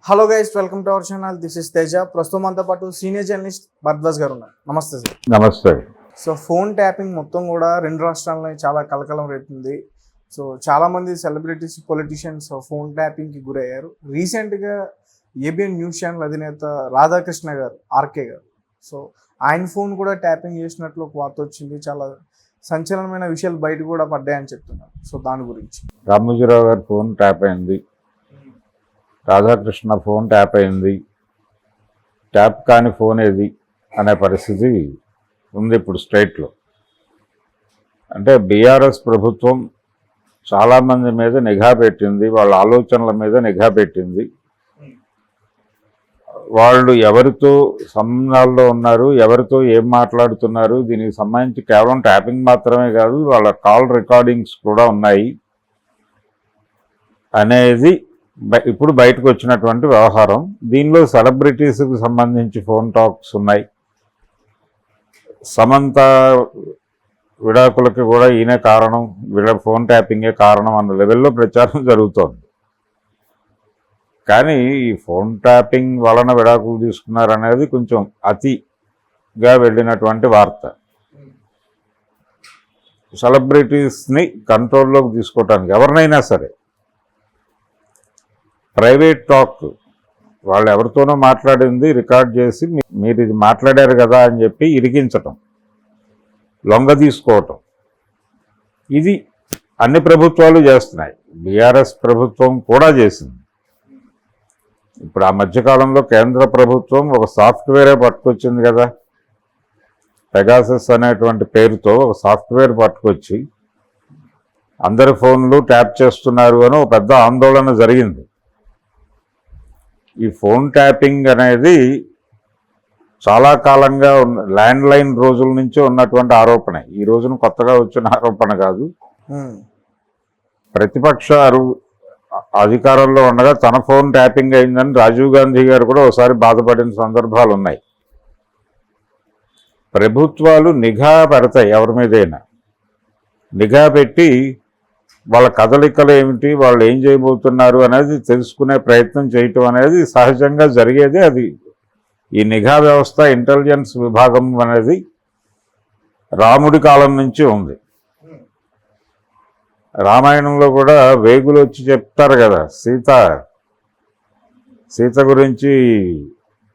Hello guys, welcome to our channel. This is Teja. ప్రస్తుతం మనతో పాటు సీనియర్ జర్నలిస్ట్ భరద్వాజ్ గారు ఉన్నారు. నమస్తే సార్. నమస్తే. సో ఫోన్ ట్యాపింగ్ మొత్తం కూడా రెండు రాష్ట్రాల్లో చాలా కలకలం రేపుతుంది. సో చాలామంది సెలబ్రిటీస్, పొలిటీషియన్స్ ఫోన్ ట్యాపింగ్కి గురయ్యారు. రీసెంట్గా ఏబిఎన్ న్యూస్ ఛానల్ అధినేత రాధాకృష్ణ గారు, ఆర్కే గారు, సో ఆయన ఫోన్ కూడా ట్యాపింగ్ చేసినట్లు ఒక వార్త వచ్చింది. చాలా సంచలనమైన విషయాలు బయట కూడా పడ్డాయని చెప్తున్నారు. సో దాని గురించి రామోజీరావు గారి ఫోన్ ట్యాప్ అయింది, రాధాకృష్ణ ఫోన్ ట్యాప్ అయింది, ట్యాప్ కాని ఫోన్ ఏది అనే పరిస్థితి ఉంది ఇప్పుడు స్టేట్లో. అంటే బీఆర్ఎస్ ప్రభుత్వం చాలామంది మీద నిఘా పెట్టింది, వాళ్ళ ఆలోచనల మీద నిఘా పెట్టింది. వాళ్ళు ఎవరితో సంబంధాల్లో ఉన్నారు, ఎవరితో ఏం మాట్లాడుతున్నారు, దీనికి సంబంధించి కేవలం ట్యాపింగ్ మాత్రమే కాదు, వాళ్ళ కాల్ రికార్డింగ్స్ కూడా ఉన్నాయి అనేది ఇప్పుడు బయటకు వచ్చినటువంటి వ్యవహారం. దీనిలో సెలబ్రిటీస్కి సంబంధించి ఫోన్ టాక్స్ ఉన్నాయి. సమంత విడాకులకి కూడా ఈయనే కారణం, వీళ్ళ ఫోన్ ట్యాపింగే కారణం అన్న లెవెల్లో ప్రచారం జరుగుతోంది. కానీ ఈ ఫోన్ ట్యాపింగ్ వలన విడాకులు తీసుకున్నారనేది కొంచెం అతిగా వెళ్ళినటువంటి వార్త. సెలబ్రిటీస్ని కంట్రోల్లోకి తీసుకోవటానికి ఎవరినైనా సరే ప్రైవేట్ టాక్, వాళ్ళు ఎవరితోనో మాట్లాడింది రికార్డ్ చేసి మీరు ఇది మాట్లాడారు కదా అని చెప్పి ఇరికించటం, లొంగ తీసుకోవటం, ఇది అన్ని ప్రభుత్వాలు చేస్తున్నాయి. బీఆర్ఎస్ ప్రభుత్వం కూడా చేసింది. ఇప్పుడు ఆ మధ్యకాలంలో కేంద్ర ప్రభుత్వం ఒక సాఫ్ట్వేరే పట్టుకొచ్చింది కదా, పెగాసస్ అనేటువంటి పేరుతో ఒక సాఫ్ట్వేర్ పట్టుకొచ్చి అందరి ఫోన్లు ట్యాప్ చేస్తున్నారు అని ఒక పెద్ద ఆందోళన జరిగింది. ఈ ఫోన్ ట్యాపింగ్ అనేది చాలా కాలంగా ల్యాండ్ లైన్ రోజుల నుంచి ఉన్నటువంటి ఆరోపణ, ఈ రోజున కొత్తగా వచ్చిన ఆరోపణ కాదు. ప్రతిపక్షాలు అధికారంలో ఉండగా తన ఫోన్ ట్యాపింగ్ అయిందని రాజీవ్ గాంధీ గారు కూడా ఒకసారి బాధపడిన సందర్భాలు ఉన్నాయి. ప్రభుత్వాలు నిఘా పెడతాయి, ఎవరి మీదైనా నిఘా పెట్టి వాళ్ళ కదలికలు ఏమిటి, వాళ్ళు ఏం చేయబోతున్నారు అనేది తెలుసుకునే ప్రయత్నం చేయటం అనేది సహజంగా జరిగేది. అది ఈ నిఘా వ్యవస్థ, ఇంటెలిజెన్స్ విభాగం అనేది రాముడి కాలం నుంచి ఉంది. రామాయణంలో కూడా వేగులు వచ్చి చెప్తారు కదా, సీత గురించి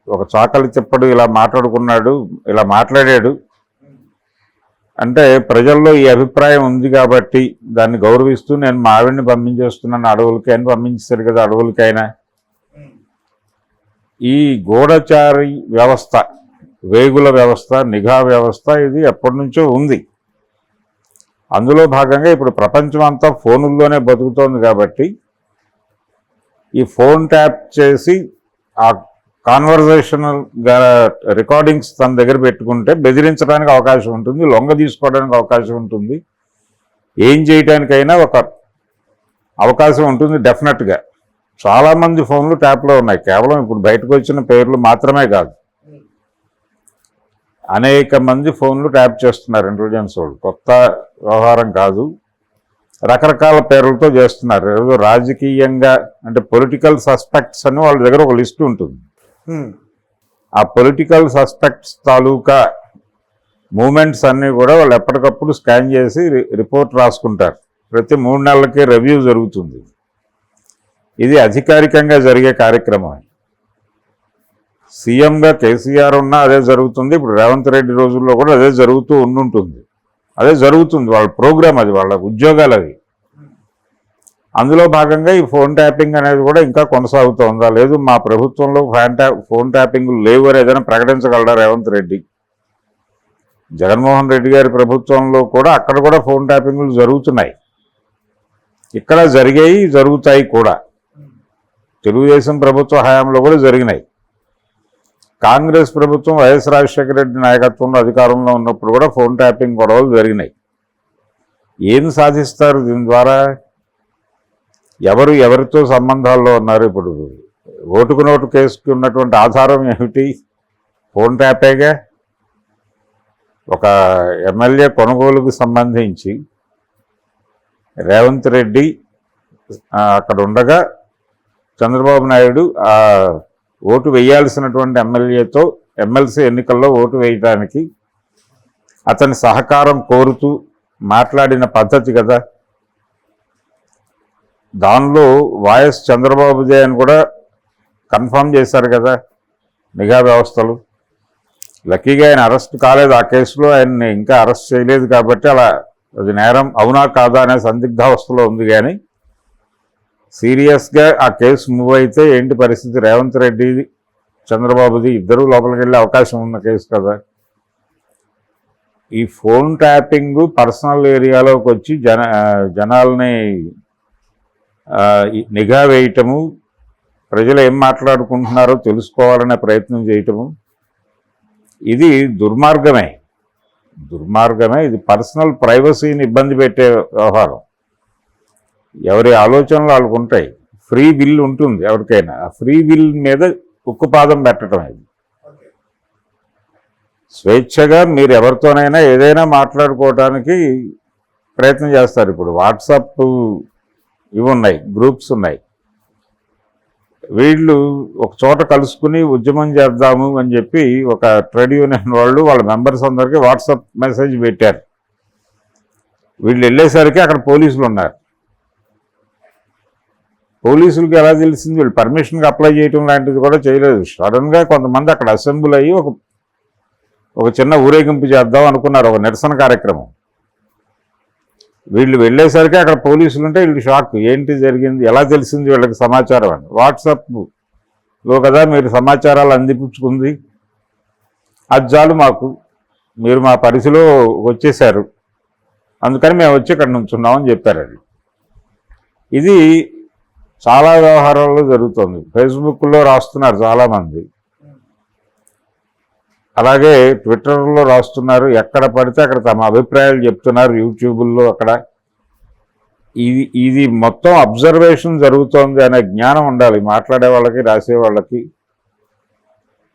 ఒక చాకలి చెప్పడు ఇలా మాట్లాడుకున్నాడు, ఇలా మాట్లాడాడు అంటే ప్రజల్లో ఈ అభిప్రాయం ఉంది కాబట్టి దాన్ని గౌరవిస్తూ నేను మా ఆవిడ్ని పంపించేస్తున్నాను అడవులకి అని పంపించారు కదా అడవులకైనా. ఈ గూఢచారి వ్యవస్థ, వేగుల వ్యవస్థ, నిఘా వ్యవస్థ ఇది ఎప్పటి నుంచో ఉంది. అందులో భాగంగా ఇప్పుడు ప్రపంచం అంతా ఫోనుల్లోనే బతుకుతోంది కాబట్టి ఈ ఫోన్ ట్యాప్ చేసి ఆ కాన్వర్జేషనల్ రికార్డింగ్స్ తన దగ్గర పెట్టుకుంటే బెదిరించడానికి అవకాశం ఉంటుంది, లొంగ తీసుకోవడానికి అవకాశం ఉంటుంది, ఏం చేయడానికైనా ఒక అవకాశం ఉంటుంది డెఫినెట్గా. చాలామంది ఫోన్లు ట్యాప్లో ఉన్నాయి. కేవలం ఇప్పుడు బయటకు వచ్చిన పేర్లు మాత్రమే కాదు, అనేక మంది ఫోన్లు ట్యాప్ చేస్తున్నారు ఇంటెలిజెన్స్ వాళ్ళు. కొత్త వ్యవహారం కాదు, రకరకాల పేర్లతో చేస్తున్నారు. ఏదో రాజకీయంగా అంటే పొలిటికల్ సస్పెక్ట్స్ అని వాళ్ళ దగ్గర ఒక లిస్టు ఉంటుంది. ఆ పొలిటికల్ సస్పెక్ట్స్ తాలూకా మూమెంట్స్ అన్నీ కూడా వాళ్ళు ఎప్పటికప్పుడు స్కాన్ చేసి రిపోర్ట్ రాసుకుంటారు. ప్రతి 3 నెలలకి రివ్యూ జరుగుతుంది. ఇది అధికారికంగా జరిగే కార్యక్రమం. సీఎంగా కేసీఆర్ ఉన్నా అదే జరుగుతుంది, ఇప్పుడు రేవంత్ రెడ్డి రోజుల్లో కూడా అదే జరుగుతూ ఉండుంటుంది. అదే జరుగుతుంది, వాళ్ళ ప్రోగ్రామ్ అది, వాళ్ళ ఉద్యోగాలు అవి. అందులో భాగంగా ఈ ఫోన్ ట్యాపింగ్ అనేది కూడా ఇంకా కొనసాగుతోందా? లేదు మా ప్రభుత్వంలో ఫోన్ ట్యాపింగ్ లేవు అని ఏదైనా ప్రకటించగలరా రేవంత్ రెడ్డి? జగన్మోహన్ రెడ్డి గారి ప్రభుత్వంలో కూడా అక్కడ కూడా ఫోన్ ట్యాపింగ్లు జరుగుతున్నాయి, ఇక్కడ జరిగాయి, జరుగుతాయి కూడా. తెలుగుదేశం ప్రభుత్వ హయాంలో కూడా జరిగినాయి. కాంగ్రెస్ ప్రభుత్వం వైఎస్ రాజశేఖర రెడ్డి నాయకత్వంలో అధికారంలో ఉన్నప్పుడు కూడా ఫోన్ ట్యాపింగ్ గొడవలు జరిగినాయి. ఏం సాధిస్తారు దీని ద్వారా? ఎవరితో సంబంధాల్లో ఉన్నారు? ఇప్పుడు ఓటుకు నోటు కేసుకి ఉన్నటువంటి ఆధారం ఏమిటి? ఫోన్ ట్యాపేగా. ఒక ఎమ్మెల్యే కొనుగోలుకు సంబంధించి రేవంత్ రెడ్డి అక్కడ ఉండగా చంద్రబాబు నాయుడు ఆ ఓటు వేయాల్సినటువంటి ఎమ్మెల్యేతో ఎమ్మెల్సీ ఎన్నికల్లో ఓటు వేయడానికి అతని సహకారం కోరుతూ మాట్లాడిన పద్ధతి కదా. దానిలో వాయిస్ చంద్రబాబుదే అని కూడా కన్ఫర్మ్ చేశారు కదా నిఘా వ్యవస్థలు. లక్కీగా ఆయన అరెస్ట్ కాలేదు, ఆ కేసులో ఆయన్ని ఇంకా అరెస్ట్ చేయలేదు కాబట్టి అలా అది నేరం అవునా కాదా అనే సందిగ్ధావస్థలో ఉంది. కానీ సీరియస్గా ఆ కేసు మూవ్ అయితే ఏంటి పరిస్థితి? రేవంత్ రెడ్డి చంద్రబాబుది ఇద్దరూ లోపలికి వెళ్ళే అవకాశం ఉన్న కేసు కదా. ఈ ఫోన్ ట్యాపింగ్ పర్సనల్ ఏరియాలోకి వచ్చి జనాల్ని నిఘా వేయటము, ప్రజలు ఏం మాట్లాడుకుంటున్నారో తెలుసుకోవాలనే ప్రయత్నం చేయటము, ఇది దుర్మార్గమే. ఇది పర్సనల్ ప్రైవసీని ఇబ్బంది పెట్టే వ్యవహారం. ఎవరి ఆలోచనలు వాళ్ళకు ఉంటాయి. ఫ్రీ విల్ ఉంటుంది ఎవరికైనా. ఆ ఫ్రీ విల్ మీద ఉక్కుపాదం పెట్టడం ఇది. స్వేచ్ఛగా మీరు ఎవరితోనైనా ఏదైనా మాట్లాడుకోవడానికి ప్రయత్నం చేస్తారు. ఇప్పుడు వాట్సాప్ ఇవి ఉన్నాయి, గ్రూప్స్ ఉన్నాయి. వీళ్ళు ఒక చోట కలుసుకుని ఉద్యమం చేద్దాము అని చెప్పి ఒక ట్రేడ్ యూనియన్ వాళ్ళు వాళ్ళ మెంబర్స్ అందరికీ వాట్సాప్ మెసేజ్ పెట్టారు. వీళ్ళు వెళ్ళేసరికి అక్కడ పోలీసులు ఉన్నారు. పోలీసులకి ఎలా తెలిసింది? వీళ్ళు పర్మిషన్కి అప్లై చేయడం లాంటిది కూడా చేయలేదు. సడన్గా కొంతమంది అక్కడ అసెంబ్లీ అయ్యి ఒక చిన్న ఊరేగింపు చేద్దాం అనుకున్నారు, ఒక నిరసన కార్యక్రమం. వీళ్ళు వెళ్ళేసరికి అక్కడ పోలీసులు ఉంటే వీళ్ళు షాక్. ఏంటి జరిగింది, ఎలా తెలిసింది వీళ్ళకి సమాచారం అని? వాట్సాప్లో కదా మీరు సమాచారాలు అందిపుచ్చుకుంది, అది చాలు మాకు, మీరు మా పరిధిలో వచ్చేసారు, అందుకని మేము వచ్చి ఇక్కడ నుంచున్నామని చెప్పారు. అది ఇది చాలా వ్యవహారాల్లో జరుగుతుంది. ఫేస్బుక్లో రాస్తున్నారు చాలామంది, అలాగే ట్విట్టర్లో రాస్తున్నారు, ఎక్కడ పడితే అక్కడ తమ అభిప్రాయాలు చెప్తున్నారు, యూట్యూబుల్లో అక్కడ. ఇది మొత్తం అబ్జర్వేషన్ జరుగుతోంది అనే జ్ఞానం ఉండాలి మాట్లాడే వాళ్ళకి, రాసే వాళ్ళకి.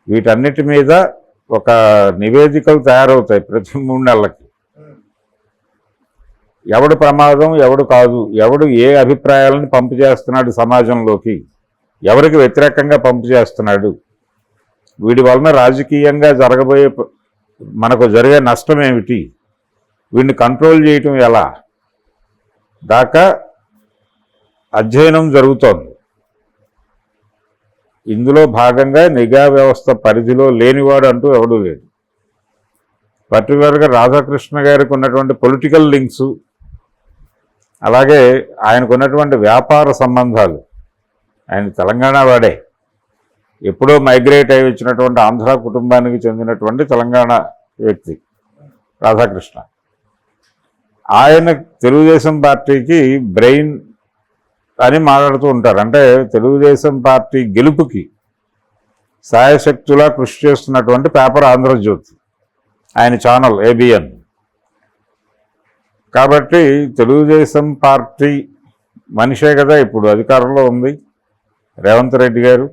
వీటన్నిటి మీద ఒక నివేదికలు తయారవుతాయి ప్రతి 3 నెలలకి. ఎవడు ప్రమాదం, ఎవడు కాదు, ఎవడు ఏ అభిప్రాయాలను పంపు చేస్తున్నాడు సమాజంలోకి, ఎవరికి వ్యతిరేకంగా పంపు చేస్తున్నాడు, వీడి వలన రాజకీయంగా మనకు జరిగే నష్టం ఏమిటి, వీడిని కంట్రోల్ చేయటం ఎలా దాకా అధ్యయనం జరుగుతోంది. ఇందులో భాగంగా నిఘా వ్యవస్థ పరిధిలో లేనివాడు అంటూ ఎవడూ లేడు. పర్టికులర్గా రాధాకృష్ణ గారికి ఉన్నటువంటి పొలిటికల్ లింక్స్, అలాగే ఆయనకు ఉన్నటువంటి వ్యాపార సంబంధాలు, ఆయన తెలంగాణ వాడే, ఎప్పుడో మైగ్రేట్ అయి వచ్చినటువంటి ఆంధ్ర కుటుంబానికి చెందినటువంటి తెలంగాణ వ్యక్తి రాధాకృష్ణ. ఆయన తెలుగుదేశం పార్టీకి బ్రెయిన్ అని మాట్లాడుతూ ఉంటారు. అంటే తెలుగుదేశం పార్టీ గెలుపుకి సాయశక్తులా కృషి చేస్తున్నటువంటి పేపర్ ఆంధ్రజ్యోతి, ఆయన ఛానల్ ABN. కాబట్టి తెలుగుదేశం పార్టీ మనిషే కదా ఇప్పుడు అధికారంలో ఉంది రేవంత్ రెడ్డి గారు.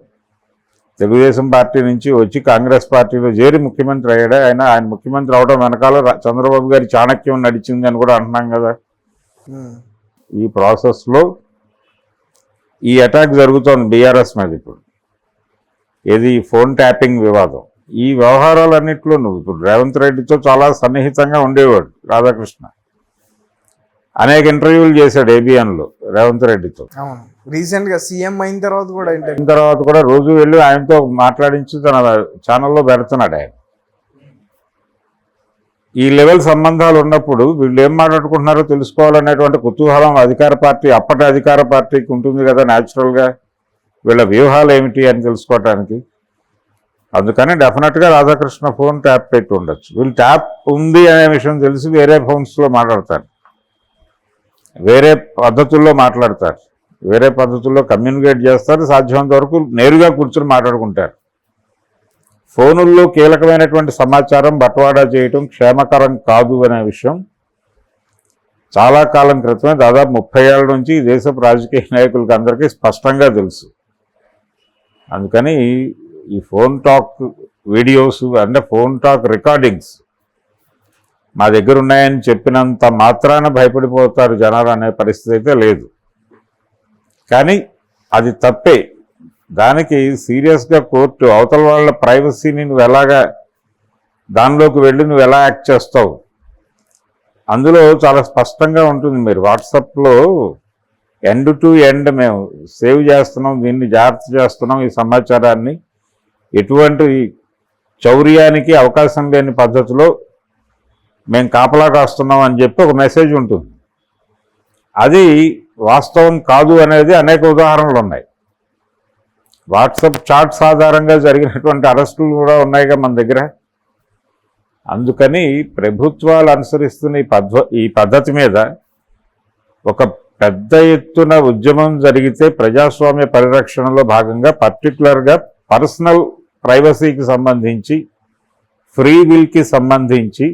తెలుగుదేశం పార్టీ నుంచి వచ్చి కాంగ్రెస్ పార్టీలో చేరి ముఖ్యమంత్రి అయ్యాడు. ఆయన ముఖ్యమంత్రి అవడం వెనకాల చంద్రబాబు గారి చాణక్యం నడిచింది అని కూడా అంటున్నాం కదా. ఈ ప్రాసెస్లో ఈ అటాక్ జరుగుతోంది బీఆర్ఎస్ మీద ఇప్పుడు. ఏది ఫోన్ ట్యాపింగ్ వివాదం. ఈ వ్యవహారాలన్నింటిలో ఇప్పుడు రేవంత్ రెడ్డితో చాలా సన్నిహితంగా ఉండేవాడు రాధాకృష్ణ. అనేక ఇంటర్వ్యూలు చేశాడు ABNలో రేవంత్ రెడ్డితో. రీసెంట్ గా సీఎం అయిన తర్వాత కూడా రోజు వెళ్ళి ఆయనతో మాట్లాడించి తన ఛానల్లో పెడుతున్నాడు ఆయన. ఈ లెవెల్ సంబంధాలు ఉన్నప్పుడు వీళ్ళు ఏం మాట్లాడుకుంటున్నారో తెలుసుకోవాలనేటువంటి కుతూహలం అప్పటి అధికార పార్టీకి ఉంటుంది కదా న్యాచురల్గా, వీళ్ళ వ్యూహాలు ఏమిటి అని తెలుసుకోవటానికి. అందుకని డెఫినెట్గా రాధాకృష్ణ ఫోన్ ట్యాప్ పెట్టి ఉండొచ్చు. వీళ్ళు ట్యాప్ ఉంది అనే విషయం తెలిసి వేరే ఫోన్స్లో మాట్లాడతారు, వేరే పద్ధతుల్లో మాట్లాడతారు, వేరే పద్ధతుల్లో కమ్యూనికేట్ చేస్తారు. సాధ్యమైనంత వరకు నేరుగా కూర్చొని మాట్లాడుకుంటారు. ఫోనుల్లో కీలకమైనటువంటి సమాచారం బట్వాడా చేయటం క్షేమకరం కాదు అనే విషయం చాలా కాలం క్రితమే, దాదాపు 30 ఏళ్ల నుంచి దేశపు రాజకీయ నాయకులకి అందరికీ స్పష్టంగా తెలుసు. అందుకని ఈ ఫోన్ టాక్ వీడియోస్ అంటే ఫోన్ టాక్ రికార్డింగ్స్ మా దగ్గర ఉన్నాయని చెప్పినంత మాత్రాన భయపడిపోతారు జనాలు అనే పరిస్థితి అయితే లేదు. కానీ అది తప్పే. దానికి సీరియస్గా కోర్టు అవతల వాళ్ళ ప్రైవసీని నువ్వు ఎలాగా దానిలోకి వెళ్ళి నువ్వు ఎలా యాక్ట్ చేస్తావు, అందులో చాలా స్పష్టంగా ఉంటుంది. మీరు వాట్సాప్లో ఎండ్ టు ఎండ్ మేము సేవ్ చేస్తున్నాం, దీన్ని జాగ్రత్త చేస్తున్నాం, ఈ సమాచారాన్ని ఎటువంటి చౌర్యానికి అవకాశం లేని పద్ధతిలో మేము కాపలా కాస్తున్నాం అని చెప్పి ఒక మెసేజ్ ఉంటుంది. అది వాస్తవం కాదు అనేది అనేక ఉదాహరణలు ఉన్నాయి. వాట్సాప్ చాట్స్ ఆధారంగా జరిగినటువంటి అరెస్టులు కూడా ఉన్నాయిగా మన దగ్గర. అందుకని ప్రభుత్వాలు అనుసరిస్తున్న ఈ పద్ధతి మీద ఒక పెద్ద ఎత్తున ఉద్యమం జరిగితే ప్రజాస్వామ్య పరిరక్షణలో భాగంగా పర్టికులర్గా పర్సనల్ ప్రైవసీకి సంబంధించి, ఫ్రీ విల్కి సంబంధించి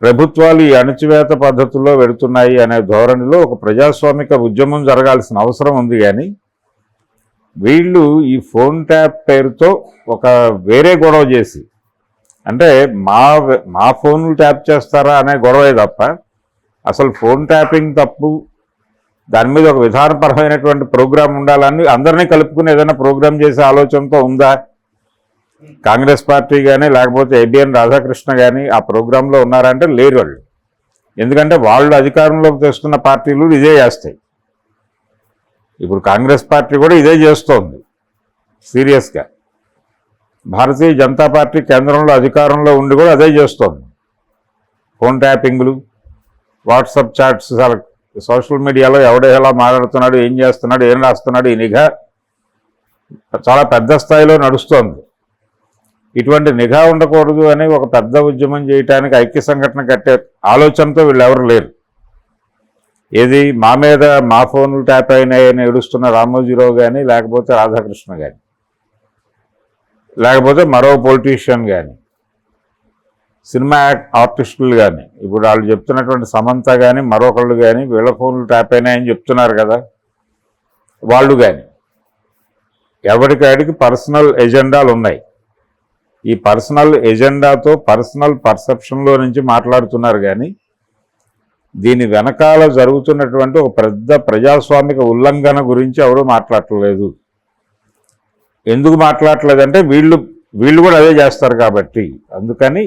ప్రభుత్వాలు ఈ అణచివేత పద్ధతుల్లో వెళుతున్నాయి అనే ధోరణిలో ఒక ప్రజాస్వామిక ఉద్యమం జరగాల్సిన అవసరం ఉంది. కానీ వీళ్ళు ఈ ఫోన్ ట్యాప్ పేరుతో ఒక వేరే గొడవ చేసి, అంటే మా ఫోన్లు ట్యాప్ చేస్తారా అనే గొడవే తప్ప అసలు ఫోన్ ట్యాపింగ్ తప్పు, దాని మీద ఒక విధానపరమైనటువంటి ప్రోగ్రాం ఉండాలని అందరినీ కలుపుకుని ఏదైనా ప్రోగ్రాం చేసే ఆలోచనతో ఉందా కాంగ్రెస్ పార్టీ కానీ లేకపోతే ఏబిఎన్ రాధాకృష్ణ కానీ ఆ ప్రోగ్రాంలో ఉన్నారంటే లేరు వాళ్ళు. ఎందుకంటే వాళ్ళు అధికారంలోకి తెస్తున్న పార్టీలు ఇదే చేస్తాయి. ఇప్పుడు కాంగ్రెస్ పార్టీ కూడా ఇదే చేస్తోంది సీరియస్గా. భారతీయ జనతా పార్టీ కేంద్రంలో అధికారంలో ఉండి కూడా అదే చేస్తోంది. ఫోన్ ట్యాపింగ్లు, వాట్సాప్ చాట్స్, సోషల్ మీడియాలో ఎవడ ఎలా మాట్లాడుతున్నాడు, ఏం చేస్తున్నాడు, ఏం రాస్తున్నాడు, ఈ నిఘా చాలా పెద్ద స్థాయిలో నడుస్తోంది. ఇటువంటి నిఘా ఉండకూడదు అని ఒక పెద్ద ఉద్యమం చేయడానికి ఐక్య సంఘటన కట్టే ఆలోచనతో వీళ్ళు ఎవరు లేరు. ఏది మా మీద మా ఫోన్లు ట్యాప్ అయినాయని ఏడుస్తున్న రామోజీరావు కానీ, లేకపోతే రాధాకృష్ణ కానీ, లేకపోతే మరో పొలిటీషియన్ కానీ, సినిమా ఆర్టిస్టులు కానీ, ఇప్పుడు వాళ్ళు చెప్తున్నటువంటి సమంత కానీ మరొకళ్ళు కానీ వీళ్ళ ఫోన్లు ట్యాప్ అయినాయని చెప్తున్నారు కదా, వాళ్ళు కానీ ఎవరికాడికి పర్సనల్ ఎజెండాలు ఉన్నాయి. ఈ పర్సనల్ ఎజెండాతో పర్సనల్ పర్సెప్షన్లో నుంచి మాట్లాడుతున్నారు. కానీ దీని వెనకాల జరుగుతున్నటువంటి ఒక పెద్ద ప్రజాస్వామిక ఉల్లంఘన గురించి ఎవరూ మాట్లాడట్లేదు. ఎందుకు మాట్లాడలేదంటే వీళ్ళు కూడా అదే చేస్తారు కాబట్టి. అందుకని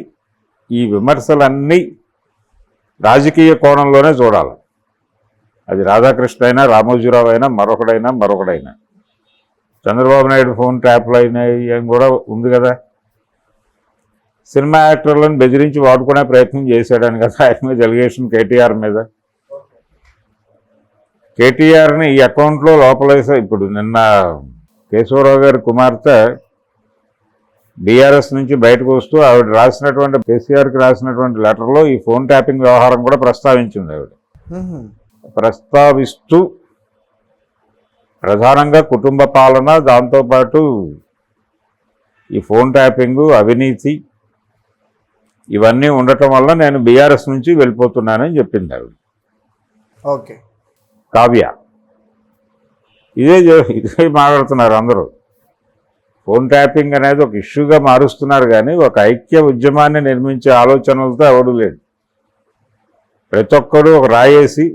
ఈ విమర్శలన్నీ రాజకీయ కోణంలోనే చూడాలి. అది రాధాకృష్ణ అయినా, రామోజీరావు అయినా, మరొకడైనా. చంద్రబాబు నాయుడు ఫోన్ ట్యాప్లు అయినాయి అని కూడా ఉంది కదా. సినిమా యాక్టర్లను బెదిరించి వాడుకునే ప్రయత్నం చేశాడని కదా ఆయన మీద ఎలిగేషన్, కేటీఆర్ మీద. కేటీఆర్ని ఈ అకౌంట్లో లోపలేసా. ఇప్పుడు నిన్న కేశవరావు గారి కుమార్తె బీఆర్ఎస్ నుంచి బయటకు వస్తూ ఆవిడ రాసినటువంటి, కేసీఆర్కి రాసినటువంటి లెటర్లో ఈ ఫోన్ ట్యాపింగ్ వ్యవహారం కూడా ప్రస్తావించింది. ఆవిడ ప్రస్తావిస్తూ ప్రధానంగా కుటుంబ పాలన, దాంతోపాటు ఈ ఫోన్ ట్యాపింగు, అవినీతి ఇవన్నీ ఉండటం వల్ల నేను బీఆర్ఎస్ నుంచి వెళ్ళిపోతున్నానని చెప్పింది ఆవిడ. ఓకే, కావ్య ఇదే మాట్లాడుతున్నారు అందరూ. ఫోన్ ట్యాపింగ్ అనేది ఒక ఇష్యూగా మారుస్తున్నారు. కానీ ఒక ఐక్య ఉద్యమాన్ని నిర్మించే ఆలోచనలతో ఎవడు లేడు. ప్రతి ఒక్కడు ఒక రాయేసి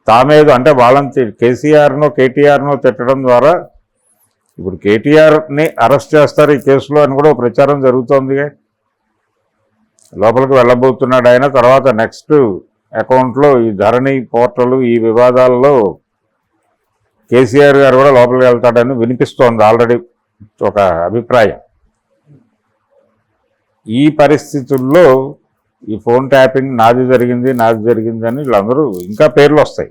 తామేదో, అంటే వాళ్ళని కేసీఆర్నో కేటీఆర్నో తిట్టడం ద్వారా ఇప్పుడు కేటీఆర్ని అరెస్ట్ చేస్తారు ఈ కేసులో అని కూడా ప్రచారం జరుగుతోందిగా. లోపలికి వెళ్ళబోతున్నాడు ఆయన. తర్వాత నెక్స్ట్ అకౌంట్లో ఈ ధరణి పోర్టల్, ఈ వివాదాల్లో కేసీఆర్ గారు కూడా లోపలికి వెళ్తాడని వినిపిస్తోంది ఆల్రెడీ ఒక అభిప్రాయం. ఈ పరిస్థితుల్లో ఈ ఫోన్ ట్యాపింగ్ నాది జరిగింది అని వీళ్ళందరూ ఇంకా పేర్లు వస్తాయి.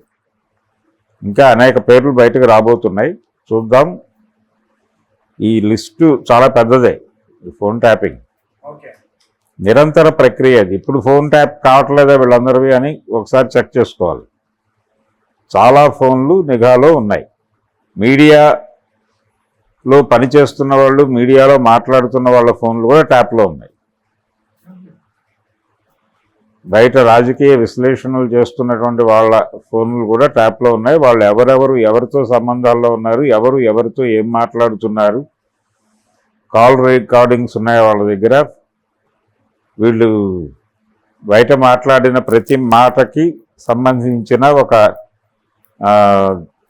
ఇంకా అనేక పేర్లు బయటకు రాబోతున్నాయి. చూద్దాం. ఈ లిస్టు చాలా పెద్దదే. ఈ ఫోన్ ట్యాపింగ్ నిరంతర ప్రక్రియ. అది ఇప్పుడు ఫోన్ ట్యాప్ కావట్లేదా వీళ్ళందరివి అని ఒకసారి చెక్ చేసుకోవాలి. చాలా ఫోన్లు నిఘాలో ఉన్నాయి. మీడియాలో పనిచేస్తున్న వాళ్ళు, మీడియాలో మాట్లాడుతున్న వాళ్ళ ఫోన్లు కూడా ట్యాప్లో ఉన్నాయి. బయట రాజకీయ విశ్లేషణలు చేస్తున్నటువంటి వాళ్ళ ఫోన్లు కూడా ట్యాప్లో ఉన్నాయి. వాళ్ళు ఎవరితో సంబంధాల్లో ఉన్నారు, ఎవరితో ఏం మాట్లాడుతున్నారు, కాల్ రికార్డింగ్స్ ఉన్నాయి వాళ్ళ దగ్గర. వీళ్ళు బయట మాట్లాడిన ప్రతి మాటకి సంబంధించిన ఒక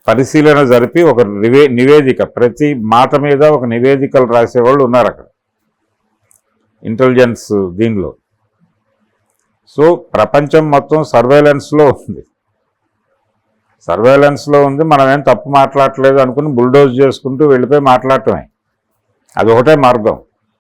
పరిశీలన జరిపి ఒక నివేదిక, ప్రతి మాట మీద ఒక నివేదికలు రాసేవాళ్ళు ఉన్నారు అక్కడ ఇంటెలిజెన్స్ దీనిలో. సో ప్రపంచం మొత్తం సర్వేలెన్స్లో ఉంది, మనమేం తప్పు మాట్లాడలేదు అనుకుని బుల్డోజ్ చేసుకుంటూ వెళ్ళిపోయి మాట్లాడటమే, అది ఒకటే మార్గం.